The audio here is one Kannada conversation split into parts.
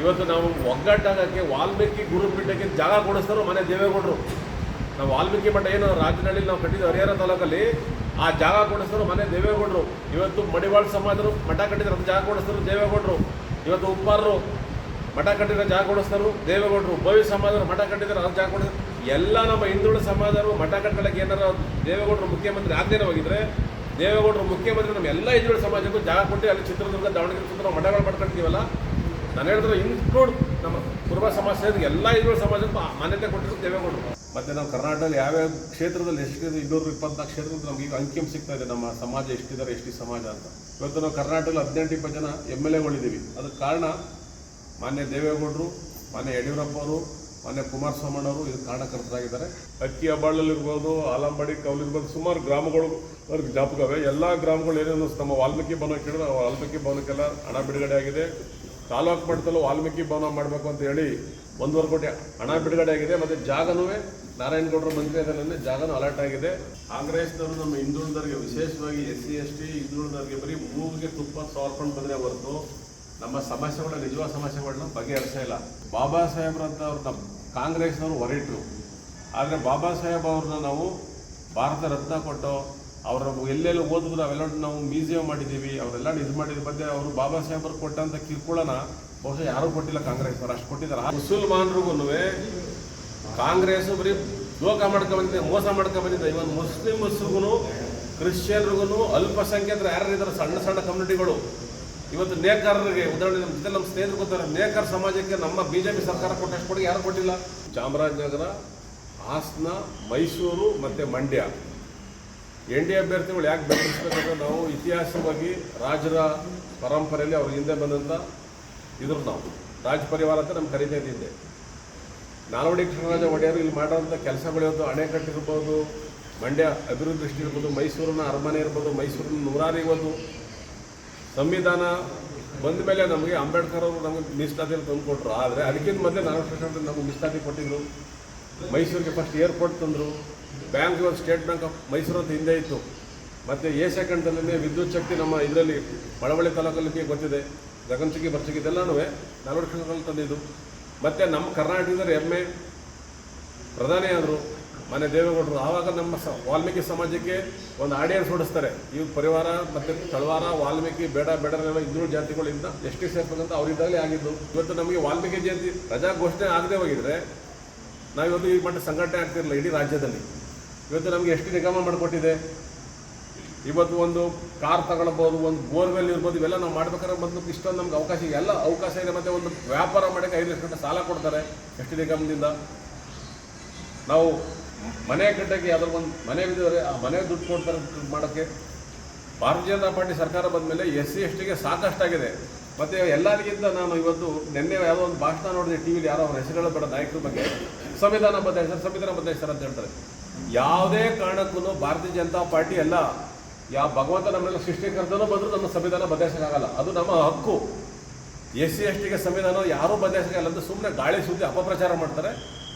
ಇವತ್ತು ನಾವು ಒಗ್ಗಟ್ಟಾಗಕ್ಕೆ ವಾಲ್ಮೀಕಿ ಗುರುಪೀಠಕ್ಕೆ ಜಾಗ ಕೊಡಿಸ್ತಾರೋ ಮನೆ ದೇವೇಗೌಡರು. ನಾವು ವಾಲ್ಮೀಕಿ ಮಠ ಏನು ರಾಜನಹಳ್ಳಿಲಿ ನಾವು ಕಟ್ಟಿದ್ದು ಹರಿಹರ ತಾಲೂಕಲ್ಲಿ ಆ ಜಾಗ ಕೊಡಿಸ್ತಾರೋ ಮನೆ ದೇವೇಗೌಡರು. ಇವತ್ತು ಮಡಿವಾಳ ಸಮಾಜರು ಮಠ ಕಟ್ಟಿದ್ರು ಜಾಗ ಕೊಡಿಸ್ತಾರೋ ದೇವೇಗೌಡರು. ಇವತ್ತು ಉಪ್ಪಾರರು ಮಠ ಕಟ್ಟಿರೋ ಜಾಗ ಕೊಡಿಸ್ತಾರೋ ದೇವೇಗೌಡರು. ಭವಿ ಸಮಾಜರು ಮಠ ಕಟ್ಟಿದ್ರೆ ಅದು ಜಾಗ ಕೊಡಿಸ್ತಾರೆ. ಎಲ್ಲ ನಮ್ಮ ಹಿಂದುಳಿದ ಸಮಾಜರು ಮಠ ಕಟ್ಟಲಿಕ್ಕೆ ಏನಾರ ದೇವೇಗೌಡರು ಮುಖ್ಯಮಂತ್ರಿ ಆಗದೇ ಹೋಗಿದ್ರೆ ದೇವೇಗೌಡರು ಮುಖ್ಯಮಂತ್ರಿ ನಮ್ಮ ಎಲ್ಲ ಹಿಂದುಳಿದ ಸಮಾಜಕ್ಕೂ ಜಾಗ ಕೊಟ್ಟು ಅಲ್ಲಿ ಚಿತ್ರದುರ್ಗ ದಾವಣಗೆರೆ ಚಿತ್ರ ಮಠಗಳು ಮಾಡ್ಕೊಂಡಿದ್ದೀವಲ್ಲ. ನಾನು ಹೇಳಿದ್ರೆ ಇನ್ಕ್ಲೂಡ್ ನಮ್ಮ ಕುರುಬ ಸಮಾಜ ಸೇರಿದ ಎಲ್ಲ ಹಿಂದುಳಿದ ಸಮಾಜಕ್ಕೂ ಮಾನ್ಯತೆ ಕೊಟ್ಟಿರೋದು ದೇವೇಗೌಡರು. ಮತ್ತು ನಾವು ಕರ್ನಾಟಕದಲ್ಲಿ ಯಾವ್ಯಾವ ಕ್ಷೇತ್ರದಲ್ಲಿ ಎಷ್ಟಿದೆ 224 ಕ್ಷೇತ್ರದಲ್ಲಿ ನಮಗೆ ಈಗ ಅಂಕಿಮ್ ಸಿಗ್ತಾ ಇದೆ ನಮ್ಮ ಸಮಾಜ ಎಷ್ಟಿದ್ದಾರೆ ಎಷ್ಟಿ ಸಮಾಜ ಅಂತ. ಇವತ್ತು ನಾವು ಕರ್ನಾಟಕದಲ್ಲಿ 18-20 ಜನ MLAಗಳಿದ್ದೀವಿ. ಅದಕ್ಕೆ ಕಾರಣ ಮಾನ್ಯ ದೇವೇಗೌಡರು, ಮಾನ್ಯ ಯಡಿಯೂರಪ್ಪ ಅವರು, ಮಾನ್ಯ ಕುಮಾರಸ್ವಾಮಣ್ಣವರು ಇದಕ್ಕೆ ಕಾರಣಕರ್ತರಾಗಿದ್ದಾರೆ. ಅಕ್ಕಿ ಹೆಬ್ಬಾಳಲ್ಲಿರ್ಬೋದು, ಆಲಂಬಾಡಿ, ಕೌಲಿರ್ಬೋದು, ಸುಮಾರು ಗ್ರಾಮಗಳು ಅವ್ರಿಗೆ ಜ್ಞಾಪಕವೇ. ಎಲ್ಲ ಗ್ರಾಮಗಳು ಏನೇನು ನಮ್ಮ ವಾಲ್ಮೀಕಿ ಭವನ ಕೇಳಿದ್ರೆ ವಾಲ್ಮೀಕಿ ಭವನಕ್ಕೆಲ್ಲ ಹಣ ಬಿಡುಗಡೆ ಆಗಿದೆ. ತಾಲೂಕು ಮಟ್ಟದಲ್ಲೂ ವಾಲ್ಮೀಕಿ ಭವನ ಮಾಡಬೇಕು ಅಂತ ಹೇಳಿ 1.5 ಕೋಟಿ ಹಣ ಬಿಡುಗಡೆ ಆಗಿದೆ. ಮತ್ತು ಜಾಗನೂ ನಾರಾಯಣಗೌಡರ ಮಂತ್ರಿಯದಲ್ಲೇ ಜಾಗನೂ ಅಲರ್ಟ್ ಆಗಿದೆ. ಕಾಂಗ್ರೆಸ್ನವರು ನಮ್ಮ ಹಿಂದುಳಿದವರಿಗೆ, ವಿಶೇಷವಾಗಿ SC ST ಹಿಂದುಳಿದವರಿಗೆ ಬರೀ ಮೂಗಿಗೆ ತುಪ್ಪ ಸಾರ್ಕೊಂಡು ಬಂದರೆ ಹೊರತು ನಮ್ಮ ಸಮಸ್ಯೆಗಳ ನಿಜವಾದ ಸಮಸ್ಯೆಗಳನ್ನ ಬಗೆಹರಿಸೇ ಇಲ್ಲ. ಬಾಬಾ ಸಾಹೇಬ್ರಂತ ಅವ್ರನ್ನ ಕಾಂಗ್ರೆಸ್ನವರು ಹೊರಟರು. ಆದರೆ ಬಾಬಾ ಸಾಹೇಬ್ ಅವ್ರನ್ನ ನಾವು ಭಾರತ ರತ್ನ ಕೊಟ್ಟು ಅವರ ಎಲ್ಲೆಲ್ಲಿ ಓದಿದ್ರು ಅವೆಲ್ಲ ನಾವು ಮ್ಯೂಸಿಯಂ ಮಾಡಿದ್ದೀವಿ. ಅವರೆಲ್ಲ ಇದು ಮಾಡಿದ ಬಗ್ಗೆ ಅವರು ಬಾಬಾ ಸಾಹೇಬರು ಕೊಟ್ಟಂಥ ಕಿರುಕುಳನ ಬಹುಶಃ ಯಾರೂ ಕೊಟ್ಟಿಲ್ಲ, ಕಾಂಗ್ರೆಸ್ ಅವರು ಅಷ್ಟು ಕೊಟ್ಟಿದ್ದಾರೆ. ಮುಸಲ್ಮಾನರಿಗೂ ಕಾಂಗ್ರೆಸ್ ಬರೀ ದೋಖ ಮಾಡ್ಕೊಂಡ್ಬಂದಿದೆ, ಮೋಸ ಮಾಡ್ಕೊಂಡ್ಬಂದಿದೆ. ಇವತ್ತು ಮುಸ್ಲಿಮ್ಸ್ರಿಗೂ ಕ್ರಿಶ್ಚಿಯನ್ರಿಗೂ ಅಲ್ಪಸಂಖ್ಯಾತರು ಯಾರಿದ್ದಾರೆ ಸಣ್ಣ ಸಣ್ಣ ಕಮ್ಯುನಿಟಿಗಳು ಇವತ್ತು ನೇಕಾರರಿಗೆ ಉದಾಹರಣೆ ನಮ್ಮ ಜೊತೆ ನಮ್ಮ ಸ್ನೇಹಿತರು ಗೊತ್ತಾರೆ. ನೇಕಾರ ಸಮಾಜಕ್ಕೆ ನಮ್ಮ BJP ಸರ್ಕಾರ ಕೊಟ್ಟಷ್ಟು ಕೊಡುಗೆ ಯಾರು ಕೊಟ್ಟಿಲ್ಲ. ಚಾಮರಾಜನಗರ, ಹಾಸನ, ಮೈಸೂರು ಮತ್ತು ಮಂಡ್ಯ NDA ಅಭ್ಯರ್ಥಿಗಳು ಯಾಕೆ ಬೆಂಬಲಿಸಬೇಕಂದ್ರೆ ನಾವು ಇತಿಹಾಸವಾಗಿ ರಾಜರ ಪರಂಪರೆಯಲ್ಲಿ ಅವ್ರ ಹಿಂದೆ ಬಂದಂಥ ಇದ್ರು. ನಾವು ರಾಜ ಪರಿವಾರ ಅಂತ ನಮ್ಗೆ ಕರೀತಾ ಇದ್ದಿದ್ದೆ. ನಾಲ್ವಡಿ ಕೃಷ್ಣರಾಜ ಒಡೆಯರು ಇಲ್ಲಿ ಮಾಡೋಂಥ ಕೆಲಸಗಳಿರೋದು, ಅಣೆಕಟ್ಟಿರ್ಬೋದು, ಮಂಡ್ಯ ಅಭಿವೃದ್ಧಿ ದೃಷ್ಟಿ ಇರ್ಬೋದು, ಮೈಸೂರಿನ ಅರಮನೆ ಇರ್ಬೋದು, ಮೈಸೂರಿನ ನೂರಾರು ಇವತ್ತು ಸಂವಿಧಾನ ಬಂದ ಮೇಲೆ ನಮಗೆ ಅಂಬೇಡ್ಕರ್ ಅವರು ನಮಗೆ ಮೀಸಲಾತಿಯಲ್ಲಿ ತಂದು ಕೊಟ್ಟರು. ಆದರೆ ಅದಕ್ಕಿಂತ ಮೊದಲೇ 4 ವರ್ಷ ನಮಗೆ ಮೀಸಲಾತಿ ಕೊಟ್ಟಿದ್ರು. ಮೈಸೂರಿಗೆ ಫಸ್ಟ್ ಏರ್ಪೋರ್ಟ್ ತಂದರು. ಬ್ಯಾಂಕ್ ಇವತ್ತು ಸ್ಟೇಟ್ ಬ್ಯಾಂಕ್ ಆಫ್ ಮೈಸೂರು ಅಂತ ಹಿಂದೆ ಇತ್ತು. ಮತ್ತು ಸೆಕೆಂಡಲ್ಲೇ ವಿದ್ಯುತ್ ಶಕ್ತಿ ನಮ್ಮ ಇದರಲ್ಲಿ ಮಳವಳ್ಳಿ ತಾಲೂಕಲ್ಲಿ ಗೊತ್ತಿದೆ, ಗಗನಚುಕ್ಕಿ ಬರ್ಚುಕ್ಕಿ ಇದೆಲ್ಲನೂ 4 ವರ್ಷಗಳಲ್ಲಿ ತಂದಿದ್ದು. ಮತ್ತು ನಮ್ಮ ಕರ್ನಾಟಕದಲ್ಲಿ ಹೆಮ್ಮೆ ಪ್ರಧಾನಿ ಆದರು ಮಾನ್ಯ ದೇವೇಗೌಡರು. ಆವಾಗ ನಮ್ಮ ವಾಲ್ಮೀಕಿ ಸಮಾಜಕ್ಕೆ ಒಂದು ಆಡಿಯನ್ಸ್ ಹೊಡಿಸ್ತಾರೆ. ಇವ್ರ ಪರಿವಾರ ಮತ್ತು ತಳವಾರ ವಾಲ್ಮೀಕಿ ಬೇಡರೆಲ್ಲ ಹಿಂದುಳಿದ ಜಾತಿಗಳಿಂದ ಎಷ್ಟು ಸೇರ್ಬೇಕಂತ ಅವರಿದ್ದಾಗಲೇ ಆಗಿದ್ದು. ಇವತ್ತು ನಮಗೆ ವಾಲ್ಮೀಕಿ ಜಯಂತಿ ರಜಾ ಘೋಷಣೆ ಆಗದೆ ಹೋಗಿದ್ರೆ ನಾವಿವತ್ತು ಈ ಮಟ್ಟ ಸಂಘಟನೆ ಆಗ್ತಿರಲಿಲ್ಲ ಇಡೀ ರಾಜ್ಯದಲ್ಲಿ. ಇವತ್ತು ನಮಗೆ ಎಷ್ಟು ನಿಗಮ ಮಾಡಿಕೊಟ್ಟಿದೆ. ಇವತ್ತು ಒಂದು ಕಾರ್ ತಗೊಳ್ಬೋದು, ಒಂದು ಬೋರ್ವೆಲ್ ಇರ್ಬೋದು, ಇವೆಲ್ಲ ನಾವು ಮಾಡ್ಬೇಕಾದ್ರೆ ಮೊದಲು ಇಷ್ಟೊಂದು ನಮ್ಗೆ ಅವಕಾಶ ಎಲ್ಲ ಅವಕಾಶ ಇದೆ. ಮತ್ತು ಒಂದು ವ್ಯಾಪಾರ ಮಾಡೋಕ್ಕೆ 5 ಲಕ್ಷ ಗಂಟೆ ಸಾಲ ಕೊಡ್ತಾರೆ ಎಷ್ಟು ನಿಗಮದಿಂದ. ನಾವು ಮನೆ ಕಟ್ಟಕ್ಕೆ ಯಾವ್ದಾದ್ರು ಒಂದು ಮನೆ ಬಿದ್ದರೆ ಆ ಮನೆ ದುಡ್ಡು ಕೊಡ್ತಾರೆ ಮಾಡೋಕ್ಕೆ. ಭಾರತೀಯ ಜನತಾ ಪಾರ್ಟಿ ಸರ್ಕಾರ ಬಂದ ಮೇಲೆ SC STಗೆ ಸಾಕಷ್ಟಾಗಿದೆ. ಮತ್ತು ಎಲ್ಲರಿಗಿಂತ ನಾನು ಇವತ್ತು ನಿನ್ನೆ ಯಾವುದೋ ಒಂದು ಭಾಷಣ ನೋಡಿದೆ TV ಯಾರೋ ಅವ್ರ ಹೆಸರುಗಳ ಬೇಡ ನಾಯಕರ ಬಗ್ಗೆ, ಸಂವಿಧಾನ ಬದಲಾಯಿಸ್ತಾರೆ ಅಂತ ಹೇಳ್ತಾರೆ. ಯಾವುದೇ ಕಾರಣಕ್ಕೂ ಭಾರತೀಯ ಜನತಾ ಪಾರ್ಟಿ ಅಲ್ಲ, ಯಾವ ಭಗವಂತ ನಮ್ಮೆಲ್ಲ ಸೃಷ್ಟಿಕರ್ತನೂ ಬಂದರೂ ನಮ್ಮ ಸಂವಿಧಾನ ಬದಲಾಯಿಸೋಕ್ಕಾಗಲ್ಲ. ಅದು ನಮ್ಮ ಹಕ್ಕು. SC STಗೆ ಸಂವಿಧಾನ ಯಾರೂ ಬದಲಾಯಿಸೋಕ್ಕಾಗಲ್ಲ ಅಂತ ಸುಮ್ಮನೆ ಗಾಳಿ ಸುದ್ದಿ ಅಪಪ್ರಚಾರ ಮಾಡ್ತಾರೆ.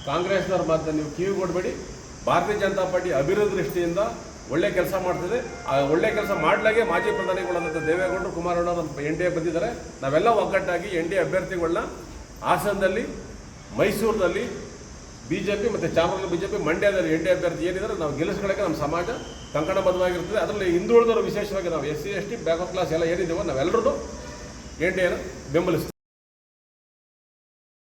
ಕಾಂಗ್ರೆಸ್ನವ್ರ ಮಾತನ್ನ ನೀವು ಕಿವಿ ಕೊಡಬೇಡಿ. ಭಾರತೀಯ ಜನತಾ ಪಾರ್ಟಿ ಅಭಿವೃದ್ಧಿ ದೃಷ್ಟಿಯಿಂದ ಒಳ್ಳೆ ಕೆಲಸ ಮಾಡ್ತಿದೆ. ಆ ಒಳ್ಳೆ ಕೆಲಸ ಮಾಡಲಾಗೆ ಮಾಜಿ ಪ್ರಧಾನಿಗಳಾದಂಥ ದೇವೇಗೌಡರು, ಕುಮಾರಣ್ಣವರು NDA ಬಂದಿದ್ದಾರೆ. ನಾವೆಲ್ಲ ಒಗ್ಗಟ್ಟಾಗಿ NDA ಅಭ್ಯರ್ಥಿಗಳನ್ನ ಹಾಸನದಲ್ಲಿ, ಮೈಸೂರಿನಲ್ಲಿ BJP ಮತ್ತು ಚಾಮರಾಜನಗರ BJP, ಮಂಡ್ಯದಲ್ಲಿ NDA ಅಭ್ಯರ್ಥಿ ಏನಿದ್ದಾರೆ ನಾವು ಗೆಲ್ಲಿಸ್ಕೊಳ್ಳೋಕ್ಕೆ ನಮ್ಮ ಸಮಾಜ ಕಂಕಣಬದ್ಧವಾಗಿರ್ತದೆ. ಅದರಲ್ಲಿ ಹಿಂದುಳಿದವರು ವಿಶೇಷವಾಗಿ ನಾವು SC ST back of class ಎಲ್ಲ ಏನಿದ್ದೀವೋ ನಾವೆಲ್ಲರೂ NDAನ ಬೆಂಬಲಿಸ್ತೀವಿ.